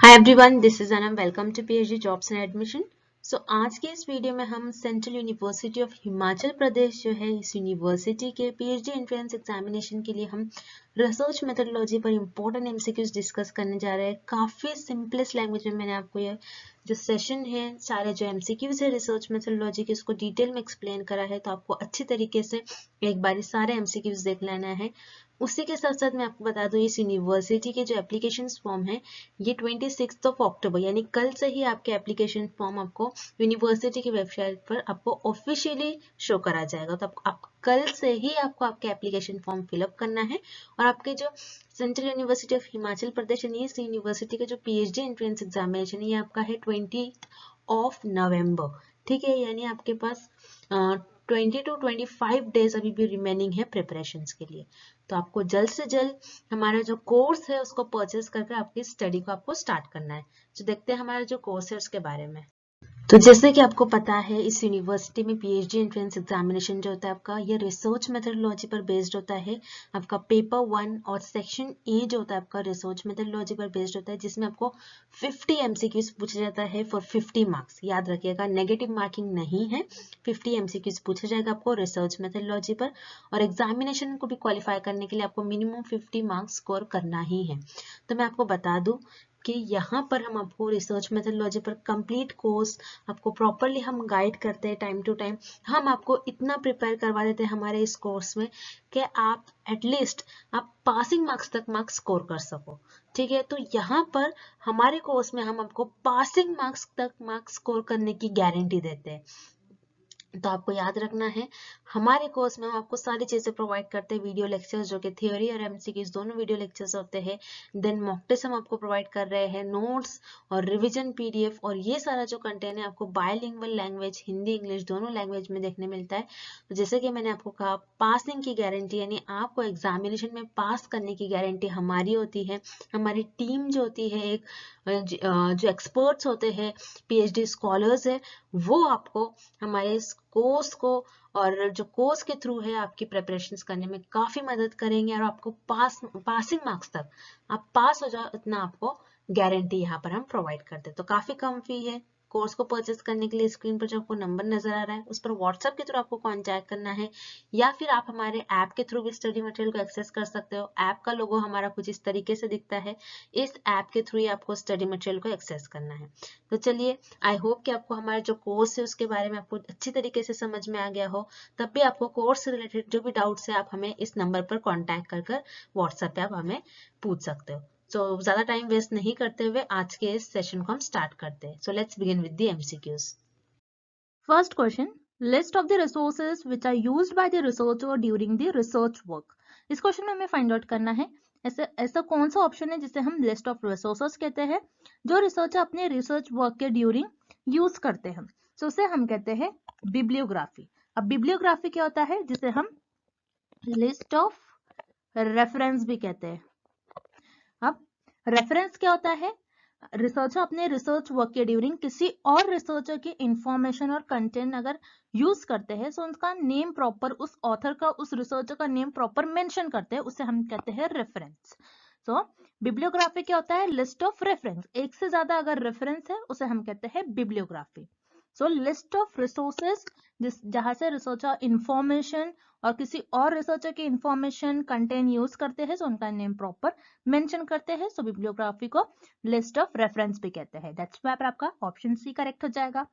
Hi everyone, this is Anam. Welcome to PhD jobs and admission. आज के इस video में हम central university of Himachal Pradesh जो है, इस यूनिवर्सिटी के पीएचडी एंट्रेंस एग्जामिनेशन के लिए हम रिसर्च मेथोडोलॉजी पर इंपॉर्टेंट एमसीक्यूज डिस्कस करने जा रहे हैं। काफ़ी सिंपलेस्ट लैंग्वेज में मैंने आपको ये जो सेशन है, सारे जो एमसीक्यूज है रिसर्च मेथोडोलॉजी के, उसको डिटेल में एक्सप्लेन करा है। तो आपको अच्छी तरीके से एक बार सारे एमसीक्यूज देख लेना है। उसी के साथ साथ मैं आपको बता दूं, इस यूनिवर्सिटी के जो एप्लीकेशन फॉर्म है, ये 26 अक्टूबर यानी कल से ही आपके एप्लीकेशन फॉर्म आपको यूनिवर्सिटी की वेबसाइट पर आपको ऑफिशियली शो करा जाएगा। तो आप कल से ही आपको आपके एप्लीकेशन फॉर्म फिलअप करना है। और आपके जो सेंट्रल यूनिवर्सिटी ऑफ हिमाचल प्रदेश यानी इस यूनिवर्सिटी का जो पीएचडी एंट्रेंस एग्जामिनेशन है, ये आपका है 20 नवंबर। ठीक है, यानी आपके पास 20 to 25 डेज अभी भी रिमेनिंग है प्रिपरेशंस के लिए। तो आपको जल्द से जल्द हमारा जो कोर्स है उसको परचेज करके आपकी स्टडी को आपको स्टार्ट करना है। तो देखते हैं हमारा जो कोर्स है उसके बारे में। तो जैसे कि आपको पता है, इस यूनिवर्सिटी में पीएचडी एंट्रेंस एग्जामिनेशन जो होता है आपका, ये रिसर्च मेथोडोलॉजी पर बेस्ड होता है। आपका पेपर 1 और सेक्शन ए जो होता है आपका रिसर्च मेथोडोलॉजी पर बेस्ड होता है, जिसमें आपको 50 एमसीक्यूज पूछा जाता है फॉर 50 मार्क्स। याद रखिएगा, नेगेटिव मार्किंग नहीं है। 50 एमसीक्यूज पूछा जाएगा आपको रिसर्च मेथोडोलॉजी पर। और एग्जामिनेशन को भी क्वालिफाई करने के लिए आपको मिनिमम 50 मार्क्स स्कोर करना ही है। तो मैं आपको बता दूं कि यहाँ पर हम आपको रिसर्च मेथोडोलॉजी पर कंप्लीट कोर्स आपको प्रॉपरली हम गाइड करते हैं। टाइम टू टाइम हम आपको इतना प्रिपेयर करवा देते हैं हमारे इस कोर्स में कि आप एटलीस्ट आप पासिंग मार्क्स तक मार्क्स स्कोर कर सको। ठीक है, तो यहाँ पर हमारे कोर्स में हम आपको पासिंग मार्क्स तक मार्क्स स्कोर करने की गारंटी देते हैं। तो आपको याद रखना है, हमारे कोर्स में हम आपको सारी चीजें प्रोवाइड करते हैं। वीडियो लेक्चर्स जो कि थ्योरी और एमसीक्यूज दोनों वीडियो लेक्चर्स होते हैं। देन मॉक टेस्ट हम आपको प्रोवाइड कर रहे हैं, नोट्स और रिवीजन पीडीएफ, और ये सारा जो कंटेंट है आपको बायलिंगुअल लैंग्वेज, हिंदी इंग्लिश दोनों लैंग्वेज में देखने मिलता है। तो जैसे कि मैंने आपको कहा, पासिंग की गारंटी यानी आपको एग्जामिनेशन में पास करने की गारंटी हमारी होती है। हमारी टीम जो होती है, एक जो एक्सपर्ट्स होते हैं, पीएचडी स्कॉलर्स है, वो आपको हमारे कोर्स को और जो कोर्स के थ्रू है आपकी प्रिपरेशंस करने में काफी मदद करेंगे। और आपको पासिंग मार्क्स तक आप पास हो जाओ, इतना आपको गारंटी यहाँ पर हम प्रोवाइड करते हैं। तो काफी कम फी है। कोर्स को परचेस करने के लिए स्क्रीन पर जो आपको नंबर नजर आ रहा है, उस पर व्हाट्सएप के थ्रू आपको कांटेक्ट करना है, या फिर आप हमारे ऐप के थ्रू भी स्टडी मटेरियल को एक्सेस कर सकते हो। ऐप का लोगो हमारा कुछ इस तरीके से दिखता है। इस ऐप के थ्रू ही आपको स्टडी मटेरियल को एक्सेस करना है। तो चलिए, आई होप कि आपको हमारा जो कोर्स है उसके बारे में आपको अच्छी तरीके से समझ में आ गया हो। तब भी आपको कोर्स से रिलेटेड जो भी डाउट्स है, आप हमें इस नंबर पर कांटेक्ट कर व्हाट्सएप पे आप हमें पूछ सकते हो। तो ज्यादा टाइम वेस्ट नहीं करते हुए आज के इस सेशन को हम स्टार्ट करते हैं। So let's begin with the MCQs. First question, list of the resources which are used by the researcher during the research work. इस क्वेश्चन में हमें फाइंड आउट करना है ऐसा कौन सा ऑप्शन है जिसे हम लिस्ट ऑफ रिसोर्सेज कहते हैं, जो रिसर्चर अपने रिसर्च वर्क के ड्यूरिंग यूज करते हैं। तो उसे हम कहते हैं बिब्लियोग्राफी। अब बिब्लियोग्राफी क्या होता है, जिसे हम लिस्ट ऑफ रेफरेंस भी कहते हैं। अब रेफरेंस क्या होता है, रिसर्चर अपने रिसर्च वर्क के ड्यूरिंग किसी और रिसर्चर की इंफॉर्मेशन और कंटेंट अगर यूज करते हैं, तो उनका नेम प्रॉपर, उस ऑथर का, उस रिसर्चर का नेम प्रॉपर मेंशन करते हैं, उसे हम कहते हैं रेफरेंस। सो बिब्लियोग्राफी क्या होता है, लिस्ट ऑफ रेफरेंस। एक से ज्यादा अगर रेफरेंस है उसे हम कहते हैं bibliography. So list of resources जहां से रिसर्चर इंफॉर्मेशन और किसी और रिसर्चर की इंफॉर्मेशन कंटेंट यूज करते हैं, तो उनका नेम प्रॉपर मेंशन करते हैं। सो बिब्लियोग्राफी को लिस्ट ऑफ रेफरेंस भी कहते हैं। दैट्स व्हाई पर आपका ऑप्शन सी करेक्ट हो जाएगा।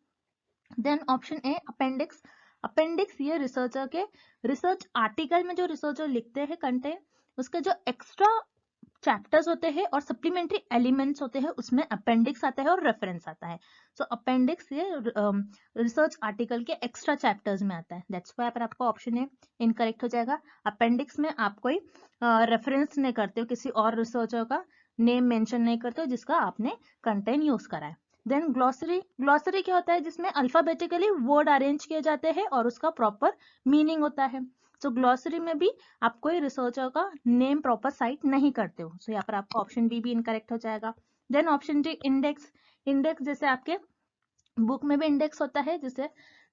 Then option A appendix. Appendix ये रिसर्चर के रिसर्च आर्टिकल में जो रिसर्चर लिखते हैं कंटेंट, उसके जो एक्स्ट्रा चैप्टर्स होते हैं और सप्लीमेंट्री एलिमेंट्स होते हैं, उसमें अपेंडिक्स आता है और रेफरेंस आता है। सो अपेंडिक्स ये रिसर्च आर्टिकल के एक्स्ट्रा चैप्टर्स में आता है। दैट्स व्हाई पर आपका ऑप्शन ए इनकरेक्ट हो जाएगा। अपेंडिक्स में आप कोई रेफरेंस नहीं करते हो, किसी और रिसर्चर का नेम मेंशन नहीं करते हो जिसका आपने कंटेंट यूज करा है। Then glossary. ग्लॉसरी क्या होता है, जिसमें अल्फाबेटिकली वर्ड अरेंज किए जाते हैं और उसका प्रॉपर मीनिंग होता है। तो ग्लॉसरी में भी आप कोई रिसर्चर का नेम प्रॉपर साइट नहीं करते हो। सो यहाँ पर आपका ऑप्शन बी भी इनकरेक्ट हो जाएगा। Then option D index. Index जैसे आपके बुक में भी इंडेक्स होता है, जिसे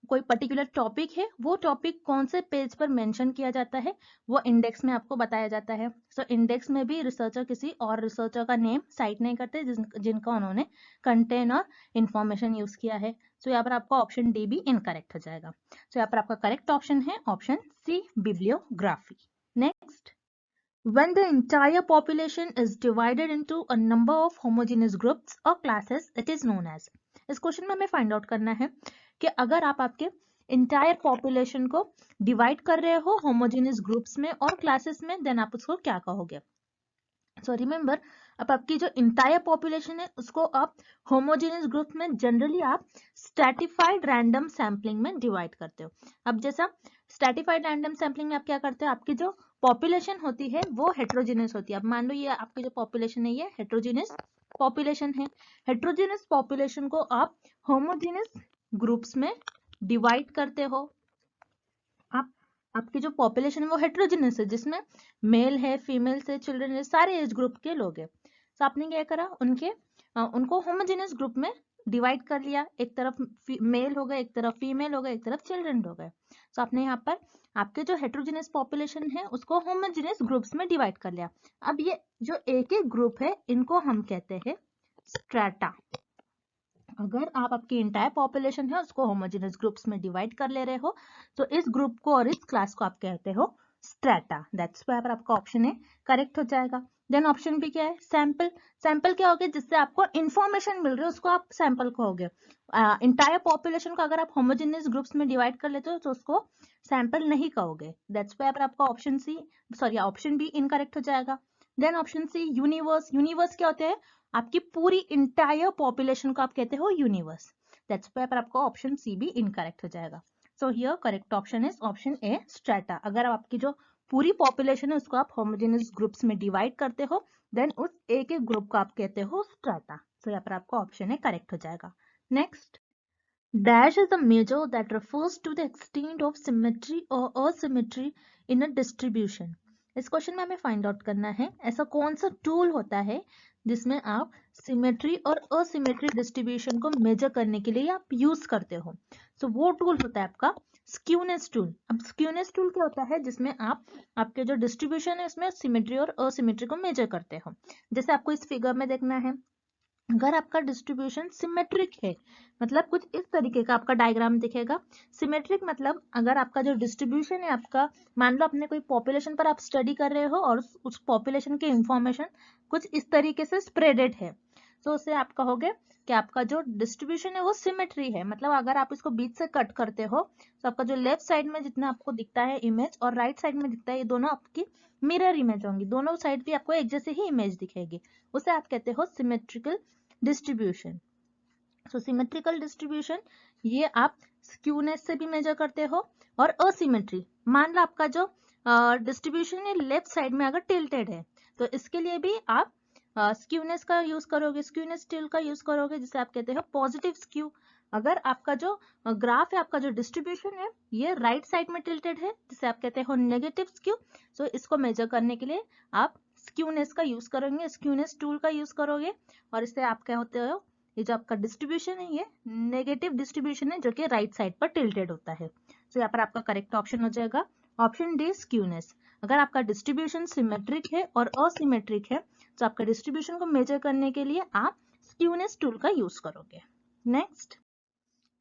कोई पर्टिकुलर टॉपिक है, वो टॉपिक कौन से पेज पर मेंशन किया जाता है वो इंडेक्स में आपको बताया जाता है। सो इंडेक्स में भी रिसर्चर किसी और रिसर्चर का नेम साइट नहीं करते जिनका उन्होंने कंटेंट और इंफॉर्मेशन यूज किया है। सो यहाँ पर आपका ऑप्शन डी भी इनकरेक्ट हो जाएगा। सो यहाँ पर आपका करेक्ट ऑप्शन है option C, bibliography. Next, when the entire population is divided into a number of homogeneous groups or classes, it is known as। इस क्वेश्चन में हमें फाइंड आउट करना है कि अगर आप आपके इंटायर पॉपुलेशन को डिवाइड कर रहे हो होमोजेनियस ग्रुप्स में और क्लासेस में, देन आप उसको क्या कहोगे। सो रिमेंबर, अब आपकी जो इंटायर पॉपुलेशन है उसको आप होमोजेनियस ग्रुप में जनरली आप स्ट्रैटिफाइड रैंडम सैम्पलिंग में डिवाइड करते हो। अब जैसा स्ट्रैटिफाइड रैंडम सैम्पलिंग में आप क्या करते हो, आपकी जो पॉपुलेशन होती है वो हेट्रोजेनियस होती है। अब मान लो ये आपकी जो पॉपुलेशन है ये हेट्रोजेनियस पॉपुलेशन है। हेट्रोजेनियस पॉपुलेशन को आप होमोजेनियस ग्रुप्स में डिवाइड करते हो। आप आपकी जो पॉपुलेशन है वो हेट्रोजेनियस है, जिसमें मेल है, फीमेल है, चिल्ड्रन है, सारे एज ग्रुप के लोग हैं। तो आपने क्या करा, उनको होमोजेनियस ग्रुप में डिवाइड कर लिया। एक तरफ मेल हो गए, एक तरफ फीमेल हो गए, एक तरफ चिल्ड्रन हो गए। तो आपने यहाँ पर आपके जो हेट्रोजेनियस पॉपुलेशन है उसको होमोजेनियस ग्रुप्स में डिवाइड कर लिया। अब ये जो एक एक ग्रुप है इनको हम कहते हैं स्ट्रेटा। अगर आप आपकी इंटायर पॉपुलेशन है उसको होमोजेनियस ग्रुप्स में डिवाइड कर ले रहे हो तो इस ग्रुप को और इस क्लास को आप कहते हो स्ट्रेटा। दैट्स व्हाई पर आपका ऑप्शन ए करेक्ट हो जाएगा। देन ऑप्शन बी क्या है, सैंपल। सैंपल क्या होगा, जिससे आपको इंफॉर्मेशन मिल रही है उसको आप सैंपल कहोगे। इंटायर पॉपुलेशन को अगर आप होमोजेनियस ग्रुप्स में डिवाइड कर लेते हो तो उसको सैंपल नहीं कहोगे। दैट्स व्हाई पर आपका ऑप्शन बी इनकरेक्ट हो जाएगा। Then option C, universe. Universe क्या होते हैं, आपकी पूरी इंटायर पॉपुलेशन को आप कहते हो यूनिवर्स। दैट्स व्हाई पर आपका ऑप्शन सी भी इनकरेक्ट हो जाएगा। So here correct option is option A, strata. अगर आपकी जो पूरी पॉपुलेशन है उसको आप होमोजेनियस ग्रुप्स में डिवाइड करते हो देन उस एक एक ग्रुप को आप कहते हो स्ट्रेटा। सो यहाँ पर आपका ऑप्शन ए करेक्ट हो जाएगा। Next, dash is a measure that refers to the extent of symmetry or asymmetry in a distribution। इस क्वेश्चन में हमें फाइंड आउट करना है ऐसा कौन सा टूल होता है जिसमें आप सिमेट्री और असिमेट्री डिस्ट्रीब्यूशन को मेजर करने के लिए आप यूज करते हो। सो वो टूल होता है आपका स्क्यूनेस टूल। अब स्क्यूनेस टूल क्या होता है, जिसमें आप आपके जो डिस्ट्रीब्यूशन है उसमें सिमेट्री और असिमेट्री को मेजर करते हो। जैसे आपको इस फिगर में देखना है, अगर आपका डिस्ट्रीब्यूशन सिमेट्रिक है, मतलब कुछ इस तरीके का आपका डायग्राम दिखेगा। सिमेट्रिक मतलब अगर आपका जो डिस्ट्रीब्यूशन है आपका, मान लो अपने कोई पॉपुलेशन पर आप स्टडी कर रहे हो और उस पॉपुलेशन की इंफॉर्मेशन कुछ इस तरीके से स्प्रेडेड है, तो उससे आप कहोगे कि आपका जो डिस्ट्रीब्यूशन है वो सिमेट्री है। मतलब अगर आप इसको बीच से कट करते हो तो आपका जो लेफ्ट साइड में जितना आपको दिखता है इमेज और राइट साइड में दिखता है, ये दोनों आपकी मिरर इमेज होंगी, दोनों साइड भी आपको एक जैसे ही इमेज दिखेगी। उसे आप कहते हो सिमेट्रिकल डिस्ट्रीब्यूशन। सो सिमेट्रिकल डिस्ट्रीब्यूशन ये आप स्क्यूनेस से भी मेजर करते हो। और असिमेट्री, मान लो आपका जो डिस्ट्रीब्यूशन है लेफ्ट साइड में अगर टिल्टेड है तो इसके लिए भी आप स्क्यूनेस का यूज करोगे, स्क्यूनेस टूल का यूज करोगे, जिसे आप कहते हो पॉजिटिव स्क्यू। अगर आपका जो ग्राफ है, आपका जो डिस्ट्रीब्यूशन है ये राइट साइड में टिल्टेड है, जिसे आप कहते हो नेगेटिव स्क्यू। सो इसको मेजर करने के लिए आप स्क्यूनेस का यूज करोगे, स्क्यूनेस टूल का यूज करोगे। और इससे आप क्या होते हो, ये जो आपका डिस्ट्रीब्यूशन है ये नेगेटिव डिस्ट्रीब्यूशन है जो कि राइट साइड पर टिल्टेड होता है। तो यहाँ पर आपका करेक्ट ऑप्शन हो जाएगा ऑप्शन डी, स्क्यूनेस। अगर आपका डिस्ट्रीब्यूशन सिमेट्रिक है और असिमेट्रिक है तो आपका डिस्ट्रीब्यूशन को मेजर करने के लिए आप स्क्यूनेस टूल का यूज करोगे। Next,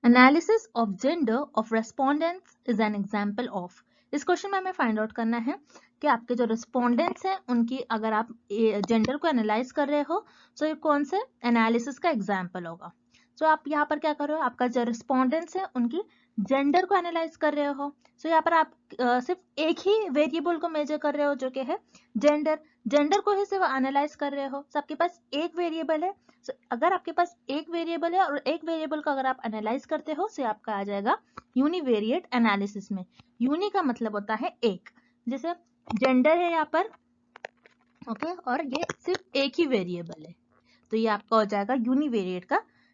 analysis of gender of respondents is an example of. इस क्वेश्चन में हमें फाइंड आउट करना है कि आपके जो रिस्पोंडेंट्स हैं उनकी अगर आप जेंडर को एनालाइज कर रहे हो तो ये कौन से एनालिसिस का एग्जांपल होगा। तो आप यहाँ पर क्या कर रहे हो, आपका जो रिस्पोंडेंट्स है उनकी जेंडर को एनालाइज कर रहे हो। तो यहाँ पर आप सिर्फ एक ही वेरिएबल को मेजर कर रहे हो जो कि है जेंडर। जेंडर को ही सिर्फ एनालाइज कर रहे हो। तो आपके पास एक वेरिएबल है। तो अगर आपके पास एक वेरिएबल है और एक वेरिएबल को अगर आप एनालाइज करते हो तो आपका आ जाएगा यूनिवेरिएट एनालिसिस में। यूनि का मतलब होता है एक, जैसे जेंडर है यहाँ पर ओके, और ये सिर्फ एक ही वेरिएबल है तो ये आपका हो जाएगा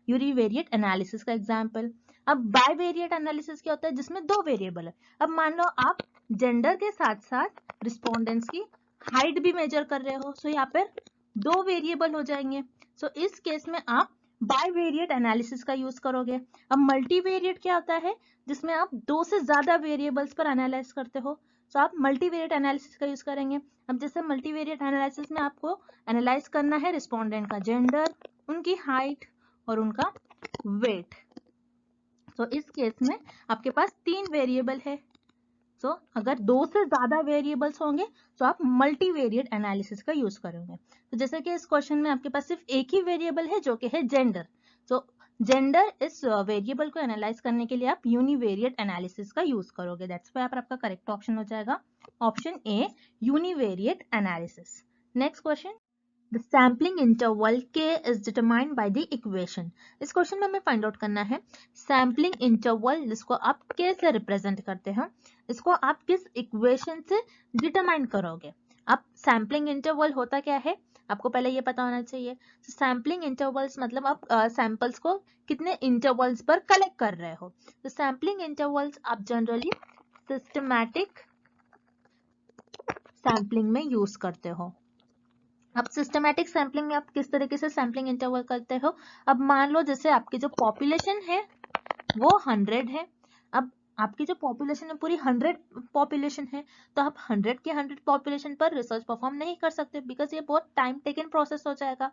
यूनिवेरिएट एनालिसिस का एग्जांपल। अब बाइवेरिएट एनालिसिस क्या होता है, जिसमें दो वेरिएबल है। अब मान लो आप जेंडर के साथ साथ रिस्पोंडेंट्स की हाइट भी मेजर कर रहे हो, सो यहाँ पर दो वेरिएबल हो जाएंगे। सो इस केस में आप बाईवेरिएट एनालिसिस का यूज करोगे। अब मल्टीवेरिएट क्या होता है, जिसमें आप 2 से ज्यादा वेरिएबल्स पर एनालाइज करते हो, तो आप मल्टीवेरिएट एनालिसिस का यूज करेंगे। अब जैसे मल्टीवेरिएट एनालिसिस में आपको एनालाइज करना है रिस्पोंडेंट का जेंडर, उनकी हाइट और उनका वेट। तो इस केस में आपके पास 3 वेरिएबल है। तो अगर 2 से ज्यादा वेरिएबल्स होंगे तो आप मल्टीवेरिएट एनालिसिस का यूज करोगे। तो जैसे कि इस क्वेश्चन में आपके पास सिर्फ एक ही वेरिएबल है जो कि है जेंडर, तो जेंडर इस वेरिएबल को एनालाइज करने के लिए आप यूनिवेरिएट एनालिसिस का यूज करोगे। दैट्स व्हाई आपका करेक्ट ऑप्शन हो जाएगा option A, univariate analysis. Next question, The sampling interval k is determined by the equation। इस क्वेश्चन में हमें फाइंड आउट करना है सैम्पलिंग इंटरवल, जिसको आप k से रिप्रेजेंट करते हैं, इसको आप किस इक्वेशन से डिटरमाइन करोगे। अब सैम्पलिंग इंटरवल होता क्या है आपको पहले ये पता होना चाहिए। सैम्पलिंग इंटरवल्स मतलब आप सैंपल्स को कितने इंटरवल्स पर कलेक्ट कर रहे हो। तो सैम्पलिंग इंटरवल्स आप जनरली सिस्टमैटिक सैम्पलिंग में यूज करते हो। अब सिस्टमैटिक सैम्पलिंग में आप किस तरीके से सैम्पलिंग इंटरवल करते हो। अब मान लो जैसे आपकी जो पॉपुलेशन है वो 100 है। अब आपकी जो पॉपुलेशन है पूरी 100 पॉपुलेशन है, तो आप 100 के 100 पॉपुलेशन पर रिसर्च परफॉर्म नहीं कर सकते, बिकॉज ये बहुत टाइम टेकन प्रोसेस हो जाएगा।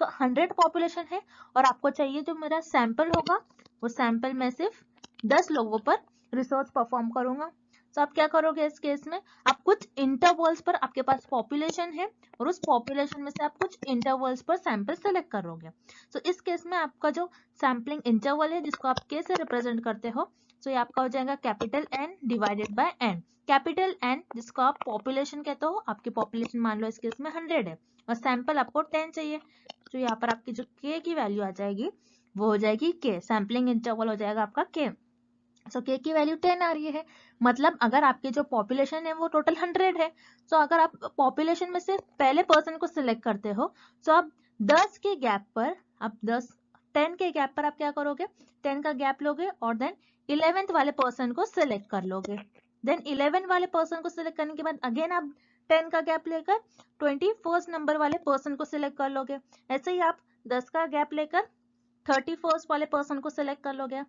तो 100 पॉपुलेशन है और आपको चाहिए जो मेरा सैंपल होगा वो सैंपल में सिर्फ 10 लोगों पर रिसर्च परफॉर्म करूंगा। तो आप क्या करोगे इस केस में, आप कुछ इंटरवल्स पर, आपके पास पॉपुलेशन है और उस पॉपुलेशन में से आप कुछ इंटरवल्स पर सैंपल सेलेक्ट करोगे। तो इस केस में आपका जो सैम्पलिंग इंटरवल है जिसको आप के से रिप्रेजेंट करते हो, तो ये आपका हो जाएगा capital N divided by N. Capital N जिसको आप पॉपुलेशन कहते हो, आपकी पॉपुलेशन मान लो इस केस में 100 है और सैंपल आपको 10 चाहिए, तो यहाँ पर आपकी जो के की वैल्यू आ जाएगी वो हो जाएगी के, सैम्पलिंग इंटरवल हो जाएगा आपका के। सो के की वैल्यू 10 आ रही है, मतलब अगर आपकी जो पॉपुलेशन है वो टोटल 100 है, तो अगर आप पॉपुलेशन में से पहले पर्सन को सिलेक्ट करते हो तो आप 10 के गैप पर, आप 10 के गैप पर आप क्या करोगे, 10 का गैप लोगे और देन 11th वाले पर्सन को सिलेक्ट कर लोगे। देन 11 वाले पर्सन को सिलेक्ट करने के बाद अगेन आप 10 का गैप लेकर 21st नंबर वाले पर्सन को सिलेक्ट कर लोगे। ऐसे ही आप 10 का गैप लेकर 31st वाले पर्सन को सिलेक्ट कर लोगे।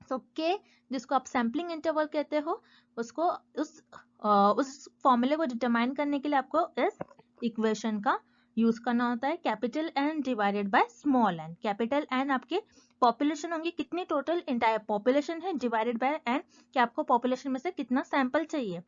सो के जिसको आप सैम्पलिंग इंटरवल कहते हो, उसको उस फॉर्मूले को डिटरमाइन करने के लिए आपको इस इक्वेशन का यूज करना होता है, capital N divided by small N. Capital N आपके पॉपुलेशन होंगी, कितनी टोटल इंटायर पॉपुलेशन है, डिवाइडेड बाय एन कि आपको पॉपुलेशन में से कितना सैंपल चाहिए,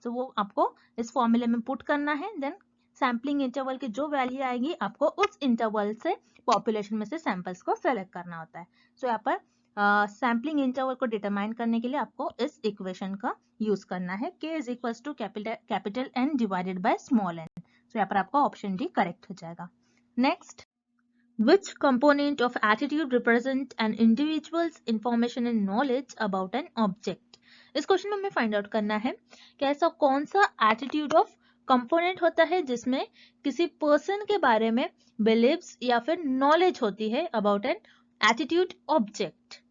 तो वो आपको इस फॉर्मूले में पुट करना है। देन सैम्पलिंग इंटरवल की जो वैल्यू आएगी आपको उस इंटरवल से पॉपुलेशन में से सैंपल्स को सेलेक्ट करना होता है। सो यहाँ पर सैम्पलिंग इंटरवल को डिटरमाइन करने के लिए आपको इस इक्वेशन का यूज करना है, k is equals to capital N divided by small N. तो यहाँ पर आपका ऑप्शन डी करेक्ट हो जाएगा। Next, which component of attitude represent an individual's information and knowledge about an object। इस क्वेश्चन में हमें फाइंड आउट करना है कि ऐसा कौन सा एटीट्यूड ऑफ कंपोनेंट होता है जिसमें किसी पर्सन के बारे में बिलीव्स या फिर नॉलेज होती है about an attitude object.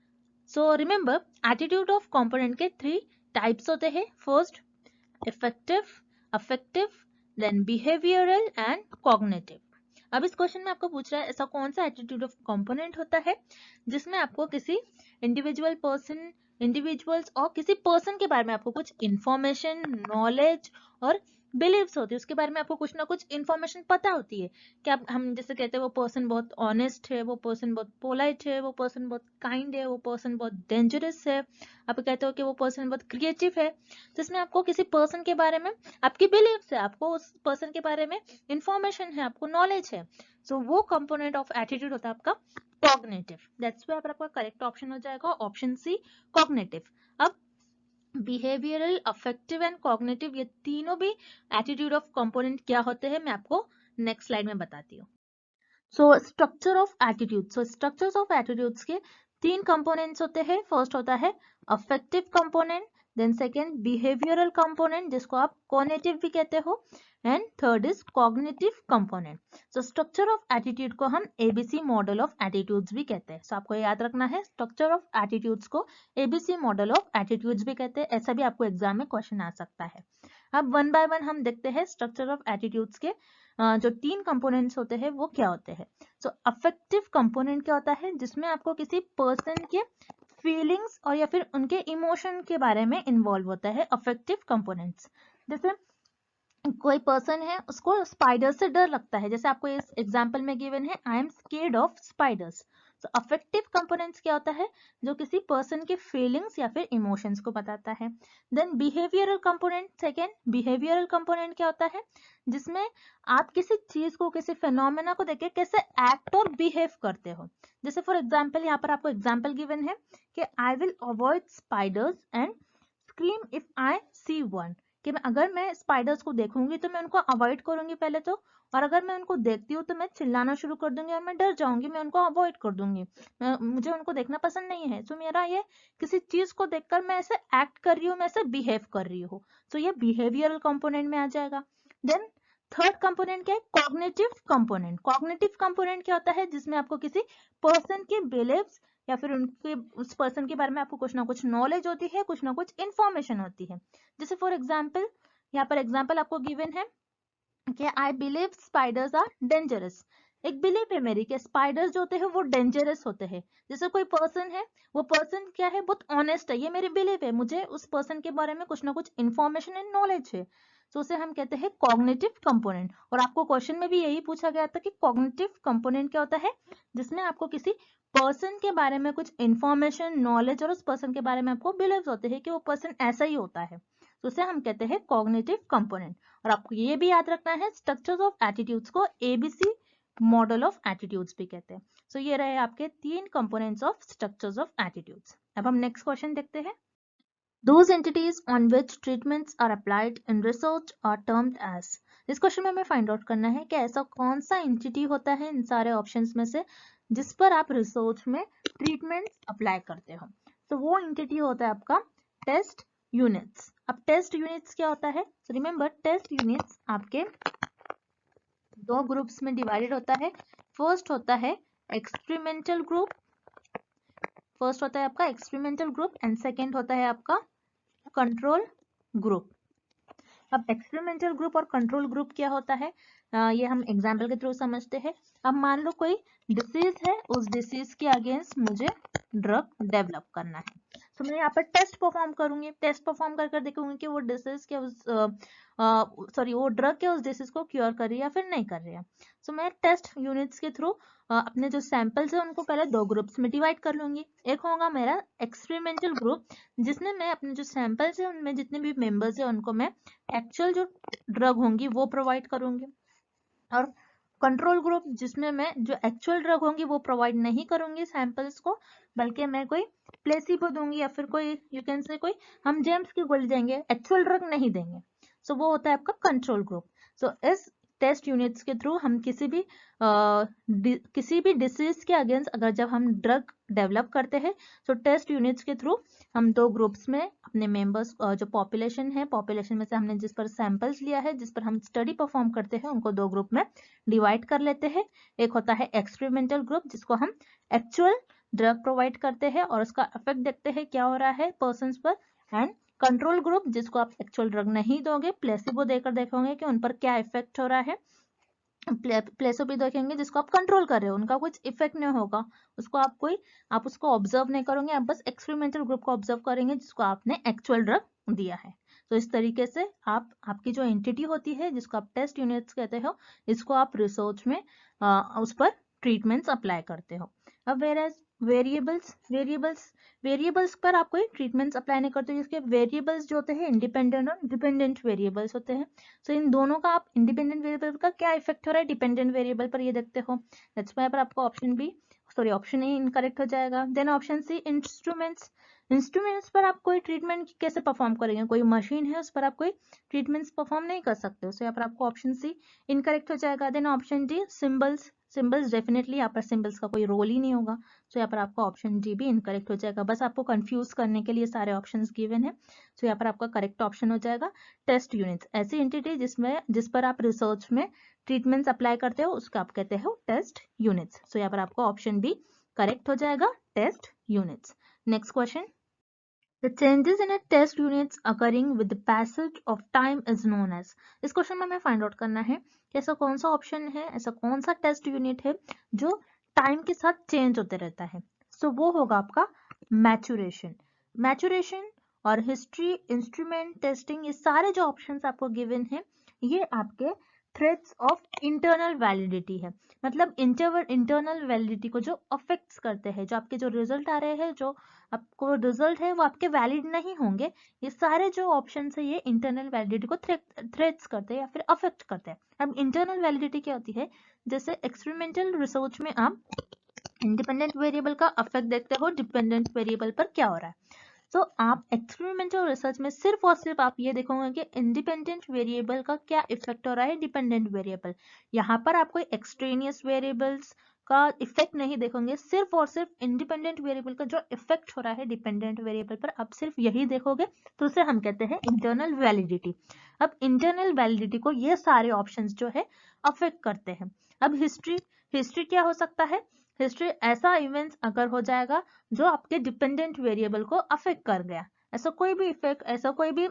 So remember attitude of component के 3 टाइप्स होते हैं, first effective, affective, then behavioural and cognitive. अब इस क्वेश्चन में आपको पूछ रहा है ऐसा कौन सा एटीट्यूड ऑफ कंपोनेंट होता है जिसमें आपको किसी इंडिविजुअल्स और किसी पर्सन के बारे में आपको कुछ इंफॉर्मेशन, नॉलेज और बिलीव्स होती है, उसके बारे में आपको कुछ ना कुछ इंफॉर्मेशन पता होती है कि आप, हम जैसे कहते हैं वो पर्सन बहुत ऑनेस्ट है, वो पर्सन बहुत पोलाइट है, वो पर्सन बहुत काइंड है, वो पर्सन बहुत डेंजरस है, आप कहते हो कि वो पर्सन बहुत क्रिएटिव है। तो इसमें आपको किसी पर्सन के बारे में आपकी बिलीव्स है, आपको उस पर्सन के बारे में इंफॉर्मेशन है, आपको नॉलेज है, सो वो कंपोनेंट ऑफ एटीट्यूड होता है आपका कॉग्निटिव। दैट्स व्हाई आपका करेक्ट ऑप्शन हो जाएगा ऑप्शन सी, कॉग्निटिव। अब बिहेवियरल, अफेक्टिव एंड कॉग्निटिव ये तीनों भी एटीट्यूड ऑफ कंपोनेंट क्या होते हैं मैं आपको नेक्स्ट स्लाइड में बताती हूँ। So structure of attitude, so structures of attitudes के 3 कंपोनेंट्स होते हैं। फर्स्ट होता है affective component, then second behavioural component जिसको आप कॉग्निटिव भी कहते हो, and third is cognitive component. So structure of attitude को हम एबीसी मॉडल ऑफ एटीट्यूड्स भी कहते हैं। सो आपको याद रखना है स्ट्रक्चर ऑफ एटीट्यूड्स को एबीसी मॉडल ऑफ एटीट्यूड्स भी कहते हैं, ऐसा भी आपको एग्जाम में क्वेश्चन आ सकता है। अब वन बाय वन हम देखते हैं स्ट्रक्चर ऑफ एटीट्यूड्स के जो 3 कंपोनेंट्स होते हैं वो क्या होते हैं। सो अफेक्टिव कंपोनेंट क्या होता है, जिसमें आपको किसी पर्सन के फीलिंग्स और या फिर उनके इमोशन के बारे में इन्वॉल्व होता है अफेक्टिव कंपोनेंट्स। जैसे कोई पर्सन है, उसको स्पाइडर से डर लगता है, जैसे आपको इस एग्जांपल में गिवन है I am scared of spiders. तो अफेक्टिव कंपोनेंट्स क्या होता है, जो किसी पर्सन के फीलिंग्स या फिर इमोशंस को बताता है। Then behavioural component, second behavioural component क्या होता है, जिसमें आप किसी चीज को, किसी फिनोमेना को देख के कैसे एक्ट और बिहेव करते हो। जैसे फॉर एग्जाम्पल, यहाँ पर आपको एग्जाम्पल गिवन है कि I will avoid spiders and scream if I see one, कि अगर मैं स्पाइडर्स को देखूंगी तो मैं उनको अवॉइड करूंगी पहले तो, और अगर मैं उनको देखती हूँ तो मैं चिल्लाना शुरू कर दूंगी और मैं डर जाऊंगी, मैं उनको अवॉइड कर दूंगी, मुझे उनको देखना पसंद नहीं है। सो मेरा ये किसी चीज को देखकर मैं ऐसे एक्ट कर रही हूँ, मैं ऐसे बिहेव कर रही हूँ, तो ये बिहेवियरल कंपोनेंट में आ जाएगा। देन थर्ड कंपोनेंट क्या है, कॉग्निटिव कंपोनेंट। कॉग्निटिव कंपोनेंट क्या होता है, जिसमें आपको किसी पर्सन के बिलीव्स या फिर उनके उस पर्सन के बारे में आपको कुछ ना कुछ नॉलेज होती है, कुछ ना कुछ इंफॉर्मेशन होती है। जैसे फॉर एग्जाम्पल, यहाँ पर एग्जाम्पल आपको गिवन है कि I believe spiders are dangerous. एक बिलीव है मेरी कि स्पाइडर्स जो होते हैं वो डेंजरस होते हैं। जैसे कोई पर्सन है, वो पर्सन क्या है, बहुत ऑनेस्ट है, ये मेरी बिलीव है, मुझे उस पर्सन के बारे में कुछ ना कुछ इंफॉर्मेशन एंड नॉलेज है, तो उसे हम कहते हैं कॉग्निटिव कंपोनेंट। और आपको क्वेश्चन में भी यही पूछा गया था कि कॉग्निटिव कंपोनेंट क्या होता है, जिसमें आपको किसी पर्सन के बारे में कुछ इंफॉर्मेशन, नॉलेज और उस पर्सन के बारे में आपको बिलीव होते हैं कि वो पर्सन ऐसा ही होता है, तो उसे हम कहते हैं कॉग्निटिव कंपोनेंट। और आपको ये भी याद रखना है, स्ट्रक्चर्स ऑफ एटीट्यूड्स को एबीसी मॉडल ऑफ एटीट्यूड्स भी कहते हैं। सो ये रहे आपके 3 components of structures of attitudes. अब हम नेक्स्ट क्वेश्चन देखते हैं। Those entities on which treatments are applied in research are termed as। इस क्वेश्चन में हमें फाइंड आउट करना है कि ऐसा कौन सा एंटिटी होता है इन सारे ऑप्शंस में से जिस पर आप रिसर्च में ट्रीटमेंट अप्लाई करते हो। तो वो एंटिटी होता है आपका टेस्ट यूनिट्स। अब टेस्ट यूनिट्स क्या होता है, सो रिमेंबर टेस्ट यूनिट्स आपके 2 ग्रुप्स में डिवाइडेड होता है। फर्स्ट होता है एक्सपेरिमेंटल ग्रुप, फर्स्ट होता है आपका एक्सपेरिमेंटल ग्रुप एंड सेकेंड होता है आपका कंट्रोल ग्रुप। अब एक्सपेरिमेंटल ग्रुप और कंट्रोल ग्रुप क्या होता है, ये हम एग्जाम्पल के थ्रू समझते हैं। अब मान लो कोई डिसीज है, उस डिसीज के अगेंस्ट मुझे ड्रग डेवलप करना है, तो मैं यहाँ पर टेस्ट परफॉर्म करूंगी, टेस्ट परफॉर्म कर देखूंगी कि वो डिसीज के उस वो ड्रग के उस डिसीज को क्योर कर रही है या फिर नहीं कर रही है। सो मैं टेस्ट यूनिट्स के थ्रू अपने जो सैंपल्स है उनको पहले 2 ग्रुप्स में डिवाइड कर लूंगी। एक होगा मेरा एक्सपेरिमेंटल ग्रुप, जिसमें मैं अपने जो सैंपल्स है उनमें जितने भी मेंबर्स है उनको मैं एक्चुअल जो ड्रग होंगी वो प्रोवाइड करूंगी। और कंट्रोल ग्रुप, जिसमें मैं जो एक्चुअल ड्रग होंगी वो प्रोवाइड नहीं करूंगी सैंपल्स को, बल्कि मैं कोई प्लेसिबो दूंगी या फिर कोई यू कैन से कोई हम जेम्स की गोली देंगे, एक्चुअल ड्रग नहीं देंगे। सो वो होता है आपका कंट्रोल ग्रुप। सो इस टेस्ट यूनिट्स के थ्रू हम किसी भी डिसीज के अगेंस्ट अगर जब हम ड्रग डेवलप करते हैं, तो टेस्ट यूनिट्स के थ्रू हम 2 ग्रुप्स में अपने मेंबर्स, जो पॉपुलेशन है, पॉपुलेशन में से हमने जिस पर सैंपल्स लिया है, जिस पर हम स्टडी परफॉर्म करते हैं, उनको 2 ग्रुप में डिवाइड कर लेते हैं। एक होता है एक्सपेरिमेंटल ग्रुप, जिसको हम एक्चुअल ड्रग प्रोवाइड करते हैं और उसका इफेक्ट देखते हैं क्या हो रहा है पर्सन्स पर, एंड कंट्रोल ग्रुप जिसको आप एक्चुअल ड्रग नहीं दोगे, प्लेसिबो देकर देखोगे कि उन पर क्या इफेक्ट हो रहा है, प्लेसिबो देखेंगे जिसको आप कंट्रोल कर रहे हो, उनका कुछ इफेक्ट नहीं होगा, उसको आप उसको ऑब्जर्व नहीं करोगे, आप बस एक्सपेरिमेंटल ग्रुप को ऑब्जर्व करेंगे जिसको आपने एक्चुअल ड्रग दिया है। तो इस तरीके से आपकी जो एंटिटी होती है जिसको आप टेस्ट यूनिट्स कहते हो, इसको आप रिसर्च में उस पर ट्रीटमेंट्स अप्लाई करते हो। अब वेरिएबल्स पर आप कोई ट्रीटमेंट्स अप्लाई नहीं करते, जिसके वेरिएबल्स जो होते हैं इंडिपेंडेंट और डिपेंडेंट वेरिएबल्स होते हैं। सो इन दोनों का आप इंडिपेंडेंट वेरिएबल का क्या इफेक्ट हो रहा है डिपेंडेंट वेरिएबल पर, ये देखते हो। दैट्स व्हाई पर आपका ऑप्शन ए इनकरेक्ट हो जाएगा। देन ऑप्शन सी इंस्ट्रूमेंट्स पर आप कोई ट्रीटमेंट कैसे परफॉर्म करेंगे, कोई मशीन है उस पर आप कोई ट्रीटमेंट्स परफॉर्म नहीं कर सकते, सो यहाँ पर आपको ऑप्शन सी इनकरेक्ट हो जाएगा। Then option D symbols definitely यहाँ पर सिंबल्स का कोई रोल ही नहीं होगा, तो यहाँ पर आपका ऑप्शन डी भी इनकरेक्ट हो जाएगा। बस आपको कंफ्यूज करने के लिए सारे ऑप्शंस गिवन है। सो यहाँ पर आपका करेक्ट ऑप्शन हो जाएगा टेस्ट यूनिट्स। ऐसी एंटिटी जिस पर आप रिसर्च में ट्रीटमेंट्स अप्लाई करते हो उसको आप कहते हो टेस्ट यूनिट्स। सो यहाँ पर आपका ऑप्शन बी करेक्ट हो जाएगा test units. Next question, The changes in a test units occurring with the passage of time is known as। इस क्वेश्चन में हमें फाइंड आउट करना है कि ऐसा कौन सा ऑप्शन है, ऐसा कौन सा टेस्ट यूनिट है जो टाइम के साथ चेंज होते रहता है। सो वो होगा आपका मैचुरेशन। मैचुरेशन और हिस्ट्री, इंस्ट्रूमेंट, टेस्टिंग, ये सारे जो ऑप्शंस आपको गिवन है ये आपके थ्रेड्स ऑफ इंटरनल वैलिडिटी है। मतलब इंटरनल वैलिडिटी को जो अफेक्ट्स करते हैं, जो आपके जो रिजल्ट आ रहे हैं, जो आपको रिजल्ट है वो आपके वैलिड नहीं होंगे। ये सारे जो ऑप्शन है ये इंटरनल वैलिडिटी को थ्रेट्स करते हैं या फिर अफेक्ट करते हैं। अब इंटरनल वैलिडिटी क्या होती है, जैसे एक्सपेरिमेंटल रिसर्च में आप इंडिपेंडेंट वेरिएबल का अफेक्ट देखते हो डिपेंडेंट वेरिएबल पर क्या हो रहा है। तो आप एक्सपेरिमेंटल रिसर्च में सिर्फ और सिर्फ आप ये देखोगे कि इंडिपेंडेंट वेरिएबल का क्या इफेक्ट हो रहा है डिपेंडेंट वेरिएबल। यहाँ पर आप कोई एक्सट्रेनियस वेरिएबल्स का इफेक्ट नहीं देखोगे, सिर्फ और सिर्फ इंडिपेंडेंट वेरिएबल का जो इफेक्ट हो रहा है डिपेंडेंट वेरिएबल पर आप सिर्फ यही देखोगे, तो उसे हम कहते हैं इंटरनल वैलिडिटी। अब इंटरनल वैलिडिटी को ये सारे ऑप्शंस जो है अफेक्ट करते हैं। अब हिस्ट्री क्या हो सकता है, हिस्ट्री ऐसा इवेंट्स अगर हो जाएगा जो आपके डिपेंडेंट वेरिएबल को अफेक्ट कर गया। ऐसा कोई भी इफेक्ट, ऐसा कोई भी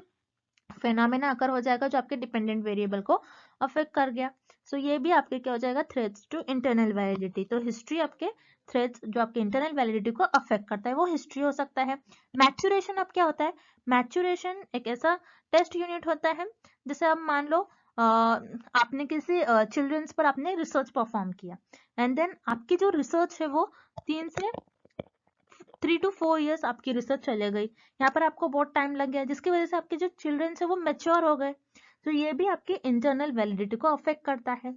फेनोमेना अगर हो जाएगा जो आपके डिपेंडेंट वेरिएबल को अफेक्ट कर गया। सो ये भी आपके क्या हो जाएगा, थ्रेड्स टू इंटरनल वैलिडिटी। तो हिस्ट्री आपके थ्रेड्स जो आपके इंटरनल वैलिडिटी को अफेक्ट करता है वो हिस्ट्री हो सकता है। मैच्योरेशन अब क्या होता है, मैच्योरेशन एक ऐसा टेस्ट यूनिट होता है, जैसे आप मान लो आपने किसी चिल्ड्रंस पर आपने रिसर्च परफॉर्म किया एंड देन आपकी जो रिसर्च है वो 3 to 4 इयर्स आपकी रिसर्च चले गई। यहाँ पर आपको बहुत टाइम लग गया जिसकी वजह से आपके जो चिल्ड्रंस है वो मैच्योर हो गए। तो ये भी आपकी इंटरनल वैलिडिटी को अफेक्ट करता है।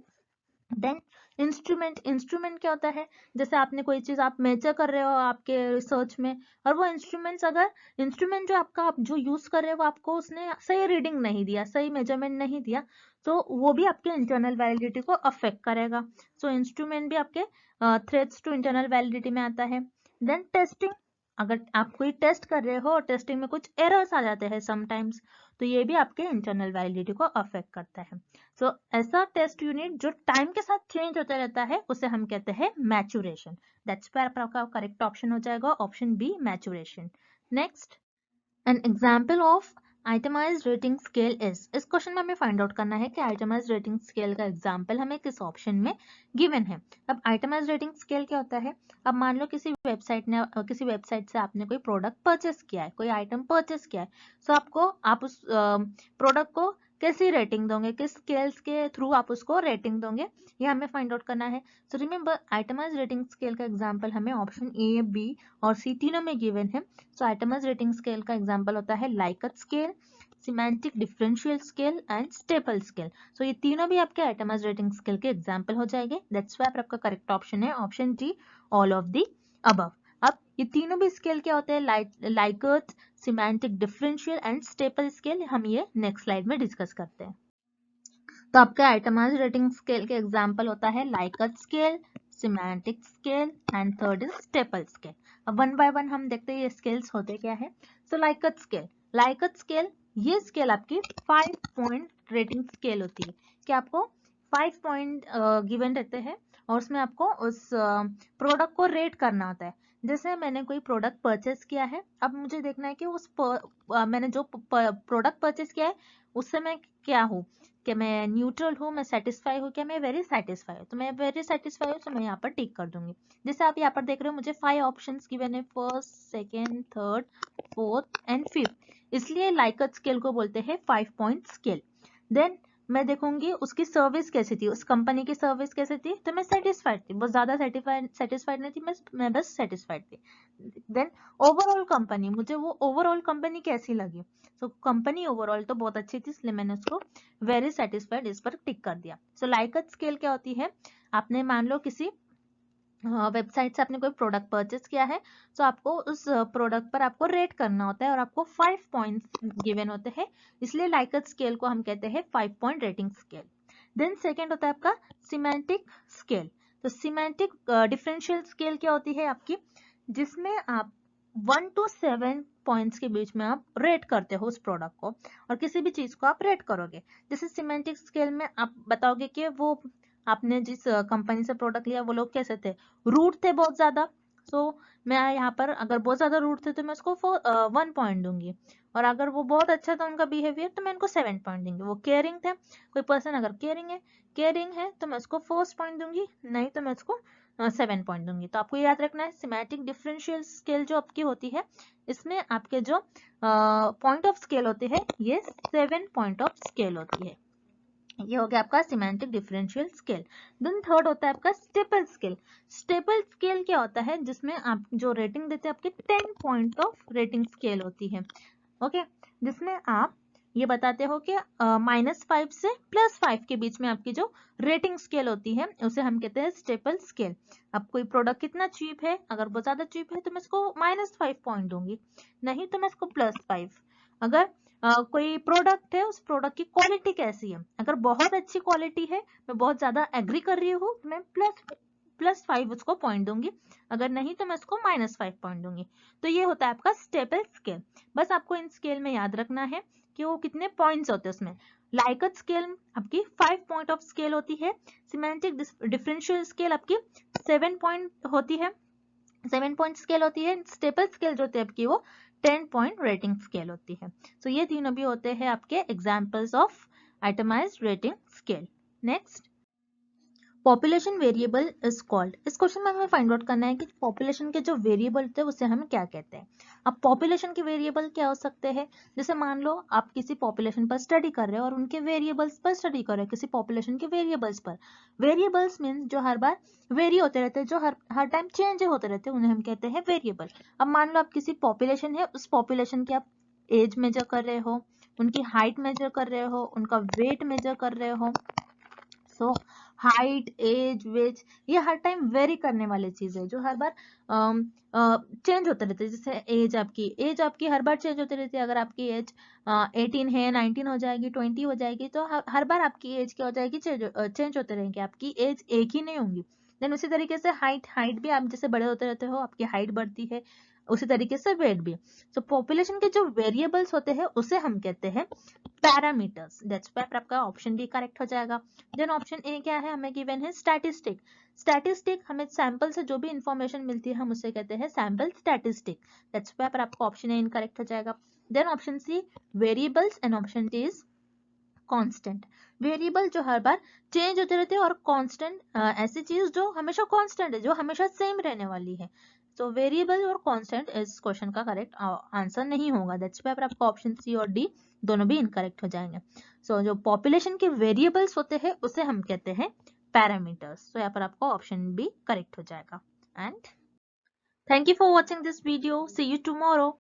देन इंस्ट्रूमेंट क्या होता है, जैसे आपने कोई चीज आप मेजर कर रहे हो आपके रिसर्च में और वो इंस्ट्रूमेंट जो आपका आप जो यूज कर रहे हो आपको उसने सही रीडिंग नहीं दिया, सही मेजरमेंट नहीं दिया, तो वो भी आपके इंटरनल वैलिडिटी को अफेक्ट करेगा। सो इंस्ट्रूमेंट भी आपके थ्रेड्स टू इंटरनल वैलिडिटी में आता है। देन टेस्टिंग, अगर आप कोई टेस्ट कर रहे हो और टेस्टिंग में कुछ एरर्स आ जाते हैं समटाइम्स, तो ये भी आपके इंटरनल वैलिडिटी को अफेक्ट करता है। सो ऐसा टेस्ट यूनिट जो टाइम के साथ चेंज होता रहता है उसे हम कहते हैं मैच्योरेशन। दैट्स व्हेयर आपका करेक्ट ऑप्शन हो जाएगा option B, maturation. Next, an example of itemised rating scale is. इस क्वेश्चन में हमें फाइंड आउट करना है कि आइटमाइज्ड रेटिंग स्केल का एग्जाम्पल हमें किस ऑप्शन में गिवन है। अब आइटमाइज्ड रेटिंग स्केल क्या होता है, अब मान लो किसी वेबसाइट से आपने कोई प्रोडक्ट परचेस किया है, कोई आइटम परचेस किया है, सो आप उस प्रोडक्ट को कैसी रेटिंग दोगे, किस स्केल्स के थ्रू आप उसको रेटिंग दोगे, ये हमें फाइंड आउट करना है। So remember itemised rating scale का एग्जाम्पल हमें ऑप्शन ए, बी और सी तीनों में गिवन है। सो आइटमाइज्ड रेटिंग स्केल का एग्जांपल होता है Likert scale, semantic differential scale and Stapel scale. So ये तीनों भी आपके आइटमाइज्ड रेटिंग स्केल के एग्जांपल हो जाएंगे। दैट्स व्हाई आपका करेक्ट ऑप्शन है option D, all of the above. अब ये तीनों भी स्केल क्या होते हैं, Likert, semantic differential and Stapel scale, हम ये नेक्स्ट स्लाइड में डिस्कस करते हैं। तो आपका आइटमाइज्ड रेटिंग स्केल के एग्जांपल होता है Likert scale, semantic scale and third is Stapel scale. अब वन बाय वन हम देखते हैं ये स्केल्स होते क्या है। सो लाइकट स्केल ये स्केल आपकी 5 पॉइंट रेटिंग स्केल होती है कि आपको 5 पॉइंट गिवन रहते हैं और उसमें आपको उस प्रोडक्ट को रेट करना होता है। जैसे मैंने कोई प्रोडक्ट परचेस किया है, अब मुझे देखना है कि मैंने जो प्रोडक्ट परचेस किया है उससे मैं क्या हूँ, कि मैं न्यूट्रल हूँ, मैं सेटिस्फाई हूँ, क्या मैं वेरी सेटिस्फाई हूँ। तो मैं वेरी सेटिस्फाई हूँ तो मैं यहाँ पर टिक कर दूंगी। जैसे आप यहाँ पर देख रहे हो मुझे 5 ऑप्शंस गिवन है, first, second, third, fourth and fifth, इसलिए लाइकट स्केल को बोलते हैं 5 पॉइंट स्केल। देन मैं देखूंगी उसकी सर्विस कैसी थी, उस कंपनी की सर्विस कैसी थी, तो मैं सेटिस्फाइड थी, बहुत ज्यादा सेटिस्फाइड नहीं थी, मैं बस सेटिस्फाइड थी। देन ओवरऑल कंपनी, मुझे वो ओवरऑल कंपनी कैसी लगी, तो कंपनी ओवरऑल तो बहुत अच्छी थी, इसलिए मैंने उसको वेरी सेटिस्फाइड इस पर टिक कर दिया। सो लाइकट स्केल क्या होती है, आपने मान लो किसी वेबसाइट से आपने कोई प्रोडक्ट परचेस किया है, तो आपको उस प्रोडक्ट पर आपको रेट करना होता है और आपको 5 पॉइंट्स गिवन होते हैं, इसलिए लाइकट स्केल को हम कहते हैं 5 point rating scale. Then second होता है आपका सिमेंटिक स्केल। तो सिमेंटिक डिफरेंशियल स्केल क्या होती है आपकी, जिसमें आप 1 to 7 पॉइंट्स के बीच में आप रेट करते हो उस प्रोडक्ट को और किसी भी चीज को आप रेट करोगे। जैसे सिमेंटिक स्केल में आप बताओगे कि वो आपने जिस कंपनी से प्रोडक्ट लिया वो लोग कैसे थे, रूड थे बहुत ज्यादा, सो मैं यहाँ पर अगर बहुत ज्यादा रूड थे तो मैं उसको 1 पॉइंट दूंगी, और अगर वो बहुत अच्छा था उनका बिहेवियर तो मैं इनको 7 पॉइंट दूंगी। वो केयरिंग थे, कोई पर्सन अगर केयरिंग है तो मैं उसको 4 पॉइंट दूंगी, नहीं तो मैं उसको 7 पॉइंट दूंगी। तो आपको याद रखना है सिमेटिक डिफरेंशियल स्केल जो आपकी होती है, इसमें आपके जो पॉइंट ऑफ स्केल होते हैं ये 7 पॉइंट ऑफ स्केल होती है। ये हो गया आपका semantic differential scale. Then third होता है आपका स्टेपल स्केल। स्टेपल स्केल क्या होता है, जिसमें आप जो रेटिंग देते हैं आपके 10 पॉइंट ऑफ रेटिंग स्केल होती है। ओके, जिसमें आप ये बताते हो कि -5 से +5 के बीच में आपकी जो रेटिंग स्केल होती है उसे हम कहते हैं स्टेपल स्केल। अब कोई प्रोडक्ट कितना चीप है, अगर बहुत ज्यादा चीप है तो मैं इसको -5 पॉइंट दूंगी, नहीं तो मैं इसको +5। अगर कोई प्रोडक्ट है, उस प्रोडक्ट की क्वालिटी कैसी है, अगर बहुत अच्छी क्वालिटी है, मैं बहुत ज्यादा एग्री कर रही हूँ, मैं +5 उसको पॉइंट दूंगी, अगर नहीं तो मैं उसको -5 पॉइंट दूंगी। तो ये होता है आपका स्टेपल स्केल। बस आपको इन स्केल में याद रखना है कि वो कितने पॉइंट्स होते हैं उसमें। लाइकट स्केल आपकी 5 पॉइंट ऑफ स्केल होती है, सिमेंटिक डिफरेंशियल स्केल आपकी 7 पॉइंट होती है, 7 पॉइंट स्केल होती है। स्टेपल स्केल जो होती है आपकी वो 10 पॉइंट रेटिंग स्केल होती है। सो ये तीनों भी होते हैं आपके examples of itemised rating scale. Next, population variable is called. इस क्वेश्चन में हमें फाइंड आउट करना है कि पॉपुलेशन के जो वेरिएबल होते हैं उसे हम क्या कहते हैं। अब पॉपुलेशन के वेरिएबल क्या हो सकते हैं, जैसे मान लो आप किसी पॉपुलेशन पर स्टडी कर रहे हो और उनके वेरिएबल्स पर स्टडी कर रहे हो, किसी पॉपुलेशन के वेरिएबल्स पर। वेरिएबल्स मीन्स जो हर बार वेरी होते रहते हैं, जो हर टाइम चेंज होते रहते हैं, उन्हें हम कहते हैं वेरिएबल। अब मान लो आप किसी पॉपुलेशन है, उस पॉपुलेशन की आप एज मेजर कर रहे हो, उनकी हाइट मेजर कर रहे हो, उनका वेट मेजर कर रहे हो। सो हाइट, एज, वेट ये हर टाइम वेरी करने वाली चीज है, जो हर बार चेंज होते रहते हैं। जैसे एज आपकी हर बार चेंज होती रहती है। अगर आपकी एज 18 है, 19 हो जाएगी, 20 हो जाएगी, तो हर बार आपकी एज क्या हो जाएगी, चेंज होते रहेंगे, आपकी एज एक ही नहीं होंगी। देन उसी तरीके से हाइट भी आप जैसे बड़े होते रहते हो, आपकी हाइट बढ़ती है, उसी तरीके से वेट भी। सो पॉपुलेशन के जो वेरिएबल्स होते हैं उसे हम कहते हैं पैरामीटर्स। दैट्स व्हाई आपका ऑप्शन बी करेक्ट हो जाएगा। देन ऑप्शन ए क्या है, हमें गिवन है स्टैटिस्टिक। स्टैटिस्टिक हमें सैंपल से जो भी इंफॉर्मेशन मिलती है हम उसे कहते हैं सैंपल स्टैटिस्टिक। दैट्स व्हाई पर आपका ऑप्शन ए इनकरेक्ट हो जाएगा। Then option C variables and option D is constant. Variable जो हर बार चेंज होते रहते हैं, और कांस्टेंट ऐसी चीज जो हमेशा कांस्टेंट है, जो हमेशा सेम रहने वाली है। तो वेरिएबल और कांस्टेंट इस क्वेश्चन का करेक्ट आंसर नहीं होगा। दैट्स व्हाई आपका ऑप्शन सी और डी दोनों भी इनकरेक्ट हो जाएंगे। सो जो पॉपुलेशन के वेरिएबल्स होते हैं उसे हम कहते हैं पैरामीटर्स। तो यहाँ पर आपका ऑप्शन बी करेक्ट हो जाएगा। And thank you for watching this video, see you tomorrow.